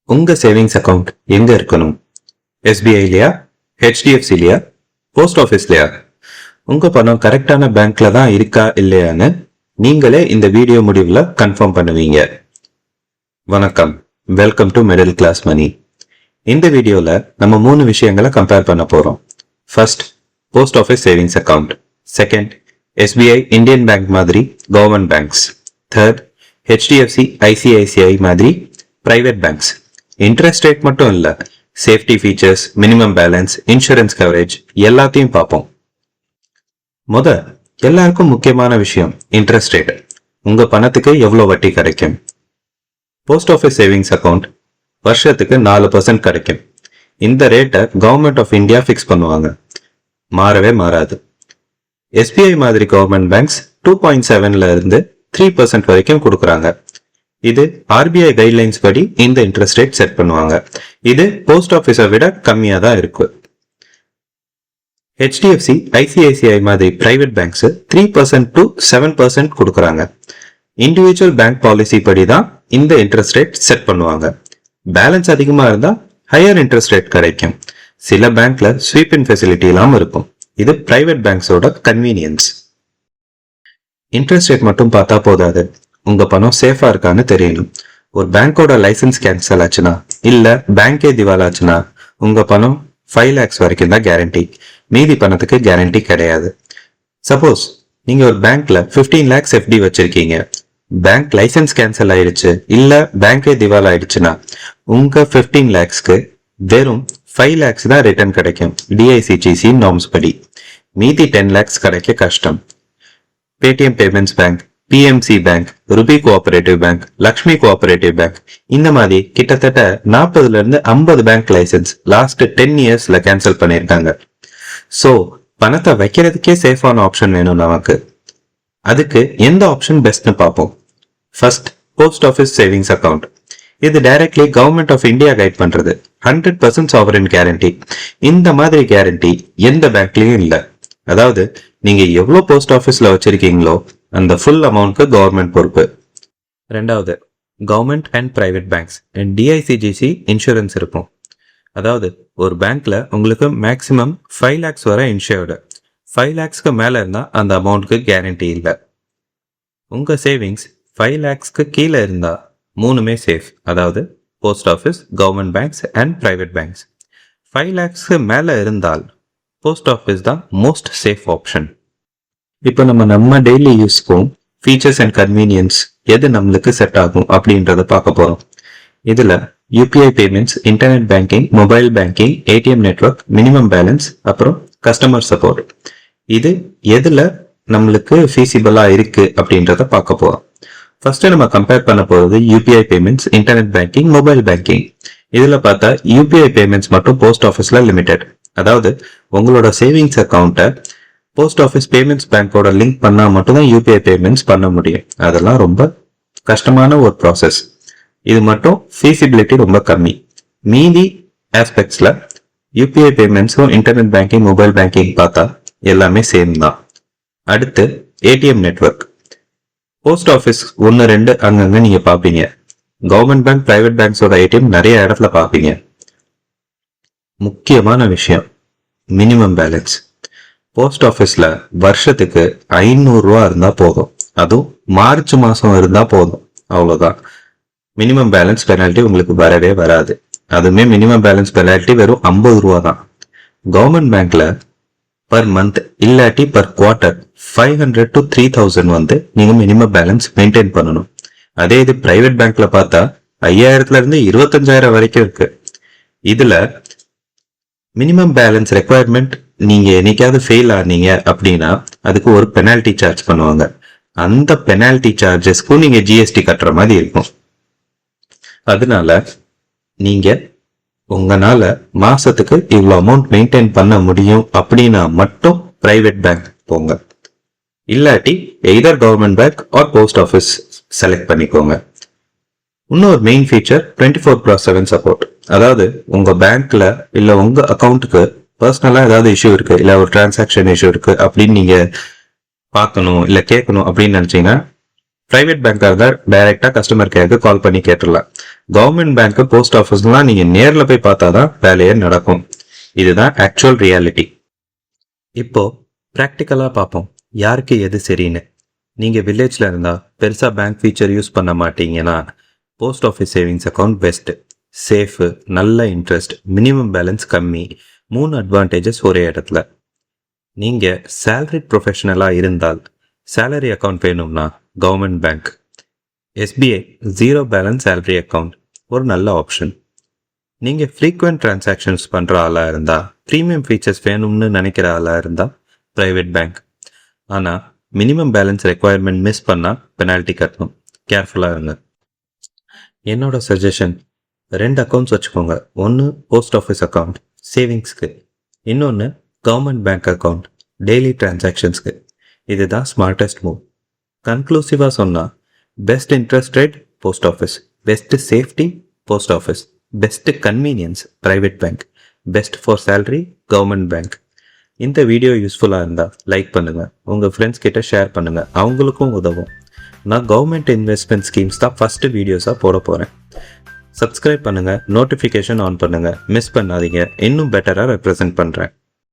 உங்க savings account எங்க இருக்கணும்? எஸ்பிஐலயா, ஹெச்டிஎஃப்சிலயா, போஸ்ட் ஆஃபீஸ்லயா? உங்க பணம் கரெக்டான பேங்க்ல தான் இருக்கா இல்லையான்னு நீங்களே இந்த வீடியோ முடிவுல கன்ஃபார்ம் பண்ணுவீங்க. வணக்கம், welcome to middle class Mani. இந்த வீடியோல நம்ம 3 விஷயங்களை கம்பேர் பண்ண போறோம். First, post office savings account. Second, SBI Indian bank மாதிரி government banks. Third, HDFC ICICI மாதிரி பிரைவேட் பேங்க்ஸ். இன்ட்ரெஸ்ட் ரேட் மட்டும் இல்ல, safety features, minimum balance, insurance coverage எல்லாத்தையும் பார்ப்போம். எல்லாருக்கும் முக்கியமான விஷயம் இன்ட்ரெஸ்ட் ரேட். உங்க பணத்துக்கு எவ்வளவு வட்டி கிடைக்கும்? போஸ்ட் ஆஃபீஸ் சேவிங்ஸ் அக்கவுண்ட் வருஷத்துக்கு 4% கிடைக்கும். இந்த ரேட்டை கவர்மெண்ட் ஆஃப் இந்தியா பிக்ஸ் பண்ணுவாங்க, மாறவே மாறாது. எஸ்பிஐ மாதிரி கவர்மெண்ட் பேங்க்ஸ் 2.7ல இருந்து 3% வரைக்கும் கொடுக்கறாங்க. இது ஆர்பிஐ கைட்லைன்ஸ் படி இந்த இன்ட்ரெஸ்ட் ரேட் செட் பண்ணுவாங்க. இது போஸ்ட் ஆபீஸை விட கம்மியா தான் இருக்கு. ஹெச்டிஎஃப்சி ஐசிஐசிஐ மாதிரி பிரைவேட் பேங்க்ஸ் 3% to 7% கொடுக்கறாங்க. இண்டிவிஜுவல் பேங்க் பாலிசி படி தான் இந்த இன்ட்ரெஸ்ட் ரேட் செட் பண்ணுவாங்க. பேலன்ஸ் அதிகமா இருந்தா ஹையர் இன்ட்ரெஸ்ட் ரேட் கிடைக்கும். சில பேங்க்ல ஸ்வீப் இன் ஃபெசிலிட்டி எல்லாம் இருக்கும். இது பிரைவேட் பேங்க்ஸோட கன்வீனியன்ஸ். இன்ட்ரெஸ்ட் ரேட் மட்டும் பார்த்தா போதாது, உங்க பணம் சேஃபா இருக்கான்னு தெரியணும். ஒரு பேங்கோட லைசன்ஸ் கேன்சல் ஆச்சுன்னா, இல்ல பேங்கே திவாலாச்சுன்னா உங்க பணம் 5 lakhs வரைக்கும் தான் கேரண்டி. மீதி பணத்துக்கு கேரண்டி கிடையாது. சப்போஸ் நீங்க ஒரு பேங்க்ல 15 lakhs எஃப்டி வச்சிருக்கீங்க, பேங்க் லைசன்ஸ் கேன்சல் ஆயிடுச்சு, இல்ல பேங்கே திவால் ஆயிடுச்சுன்னா உங்க 15 lakhsக்கு வெறும் 5 lakhs தான் ரிட்டர்ன் கிடைக்கும் டிஐசிஜிசி நார்ம்ஸ் படி. மீதி 10 lakhs கிடைக்க கஷ்டம். Paytm payments bank, PMC bank, Rupee cooperative bank, Lakshmi cooperative bank, இந்த மாதிரி கிட்டத்தட்ட 40ல இருந்து 50 பேங்க் லைசன்ஸ் லாஸ்ட் 10 yearsல கேன்சல் பண்ணிருக்காங்க. சோ பணத்தை வைக்கிறதுக்கே சேஃபான ஆப்ஷன் வேணும் நமக்கு. அதுக்கு எந்த ஆப்ஷன் பெஸ்ட்னு பார்ப்போம். First, post office savings account. இது டைரக்ட்லி கவர்மெண்ட் ஆஃப் இந்தியா கைட் பண்றது. 100% சாவரின் கேரண்டி. இந்த மாதிரி கேரண்டி எந்த பேங்க்லயும் இல்ல. அதாவது நீங்க எவ்வளவு போஸ்ட் ஆபீஸ்ல வச்சிருக்கீங்களோ அந்த ஃபுல் அமௌண்ட்க்கு கவர்மெண்ட் பொறுப்பு. ரெண்டாவது, government and private banks and DICGC insurance இருக்கும். அதாவது ஒரு பேங்க்ல உங்களுக்கு மேக்சிமம் 5 lakhs வரை இன்சூர்டு. 5 lakhsக்கு மேல இருந்தா அந்த அமௌண்ட்க்கு கேரண்டி இல்லை. உங்க சேவிங்ஸ் 5 lakhsக்கு கீழே இருந்தா 3மே சேஃப். அதாவது post office, government banks and private banks. 5 lakhsக்கு மேல இருந்தால் போஸ்ட் ஆஃபீஸ் தான் மோஸ்ட் சேஃப் ஆப்ஷன். இப்போ நம்ம டெய்லி யூஸ்க்கும் ஃபீச்சர்ஸ் அண்ட் கன்வீனியன்ஸ் எது நம்மளுக்கு செட் ஆகும் அப்படின்றத பார்க்க போறோம். இதுல UPI payments, internet banking, mobile banking, ATM network, minimum balance, அப்புறம் கஸ்டமர் சப்போர்ட், இது எதுல நம்மளுக்கு ஃபீசிபிளா இருக்கு அப்படின்றத பார்க்க போறோம். ஃபர்ஸ்ட் நம்ம கம்பேர் பண்ண போறது UPI payments, internet banking, mobile banking. இதுல பார்த்தா யூபிஐ பேமெண்ட்ஸ் மட்டும் போஸ்ட் ஆஃபீஸ்ல லிமிடெட். அதாவது உங்களோட சேவிங்ஸ் அக்கௌண்ட்டை போஸ்ட் ஆஃபீஸ் பேமெண்ட்ஸ் பேங்கோட லிங்க் பண்ணா மட்டும்தான் யூபிஐ பேமெண்ட்ஸ் பண்ண முடியும். அதெல்லாம் ரொம்ப கஷ்டமான ஒரு ப்ராசஸ். இது மட்டும் ஃபீசிபிலிட்டி ரொம்ப கம்மி. மீதி ஆஸ்பெக்ட்ஸ்ல யூபிஐ பேமெண்ட்ஸும் இன்டர்நெட் பேங்கிங், மொபைல் பேங்கிங் பார்த்தா எல்லாமே சேம் தான். அடுத்து ஏடிஎம் நெட்வொர்க். போஸ்ட் ஆஃபீஸ் 1-2 அங்கங்க நீங்க பாப்பீங்க. கவர்மெண்ட் பேங்க், பிரைவேட் பேங்க்ஸோட ஏடிஎம் நிறைய இடத்துல பாப்பீங்க. முக்கியமான விஷயம் மினிமம் பேலன்ஸ். போஸ்ட் ஆஃபீஸ்ல வருஷத்துக்கு 500 ரூபா இருந்தா போதும். அதுவும் மார்ச் மாசம் இருந்தா போதும், அவ்வளவுதான். மினிமம் பேலன்ஸ் பெனால்டி உங்களுக்கு வரவே வராது. அதுவுமே மினிமம் பேலன்ஸ் பெனால்டி வெறும் 50 ரூபா தான். கவர்மெண்ட் பேங்க்ல பர் மந்த் இல்லாட்டி பர் குவார்டர் 500 to 3000 வந்து நீங்க மினிமம் பேலன்ஸ் மெயின்டைன் பண்ணணும். அதே இது பிரைவேட் பேங்க்ல பார்த்தா 5000ல இருந்து 25,000 வரைக்கும் இருக்கு. இதுல மினிமம் பேலன்ஸ் ரெக்குவயர்மெண்ட் நீங்க என்னைக்காவது ஃபெயில் ஆனீங்க அப்படின்னா அதுக்கு ஒரு பெனால்டி சார்ஜ் பண்ணுவாங்க. அந்த பெனால்டி சார்ஜஸ்க்கும் நீங்க ஜிஎஸ்டி கட்டுற மாதிரி இருக்கும். அதனால நீங்க உங்களால மாசத்துக்கு இவ்வளவு அமௌண்ட் மெயின்டைன் பண்ண முடியும் அப்படின்னா மட்டும் பிரைவேட் பேங்க் போங்க. இல்லாட்டி either government bank R post office select பண்ணிக்கோங்க. இன்னொரு மெயின் ஃபீச்சர் 24/7 சப்போர்ட். அதாவது உங்க பேங்க்ல இல்ல உங்க அக்கௌண்ட்டுக்கு பர்சனலா ஏதாவது இஷ்யூ இருக்கு, இல்ல ஒரு டிரான்சாக்ஷன் இஷ்யூ இருக்கு அப்படின்னு நீங்க பார்க்கணும் இல்ல கேட்கணும் அப்படின்னு நினைச்சீங்கன்னா பிரைவேட் பேங்காக இருந்தால் டைரெக்டாக கஸ்டமர் கேருக்கு கால் பண்ணி கேட்டுடலாம். கவர்மெண்ட் பேங்க், போஸ்ட் ஆஃபீஸ்லாம் நீங்கள் நேரில் போய் பார்த்தா தான் வேலையே நடக்கும். இதுதான் ஆக்சுவல் ரியாலிட்டி. இப்போ ப்ராக்டிக்கலாக பார்ப்போம் யாருக்கு எது சரின்னு. நீங்கள் வில்லேஜில் இருந்தால் பெருசாக பேங்க் ஃபீச்சர் யூஸ் பண்ண மாட்டீங்கன்னா post office savings account best. Safe, நல்ல இன்ட்ரெஸ்ட், மினிமம் பேலன்ஸ் கம்மி, 3 அட்வான்டேஜஸ் ஒரே இடத்துல. நீங்கள் சேலரிட் ப்ரொஃபஷனலாக இருந்தால் சேலரி அக்கௌண்ட் வேணும்னா government bank. SBI zero balance salary account ஒரு நல்ல ஆப்ஷன். நீங்கள் ஃப்ரீக்வெண்ட் டிரான்சாக்ஷன்ஸ் பண்ணுற ஆளாக இருந்தால், ப்ரீமியம் ஃபீச்சர்ஸ் வேணும்னு நினைக்கிற ஆளாக இருந்தால் ப்ரைவேட் பேங்க். ஆனால் மினிமம் பேலன்ஸ் ரெக்குவயர்மெண்ட் மிஸ் பண்ணால் பெனால்ட்டி கட்டணும். கேர்ஃபுல்லாக இருங்க. என்னோட சஜஷன், 2 அக்கௌண்ட்ஸ் வச்சுக்கோங்க. ஒன்று போஸ்ட் ஆஃபீஸ் அக்கௌண்ட் சேவிங்ஸ்க்கு, இன்னொன்று கவர்மெண்ட் பேங்க் அக்கௌண்ட் டெய்லி டிரான்சாக்ஷன்ஸ்க்கு. இதுதான் ஸ்மார்ட்டஸ்ட் மூவ். கன்க்ளூசிவாக சொன்னால், best interest rate post office, best safety post office, best convenience private bank, best for salary government bank. இந்த வீடியோ யூஸ்ஃபுல்லாக இருந்தால் லைக் பண்ணுங்கள், உங்கள் ஃப்ரெண்ட்ஸ் கிட்ட ஷேர் பண்ணுங்கள், அவங்களுக்கும் உதவும். நான் கவர்மெண்ட் இன்வெஸ்ட்மெண்ட் ஸ்கீம்ஸ் தான் ஃபஸ்ட்டு வீடியோஸாக போட போகிறேன். சப்ஸ்கிரைப் பண்ணுங்கள், நோட்டிஃபிகேஷன் ஆன் பண்ணுங்கள், மிஸ் பண்ணாதீங்க. இன்னும் பெட்டராக ரெப்ரசென்ட் பண்ணுறேன்.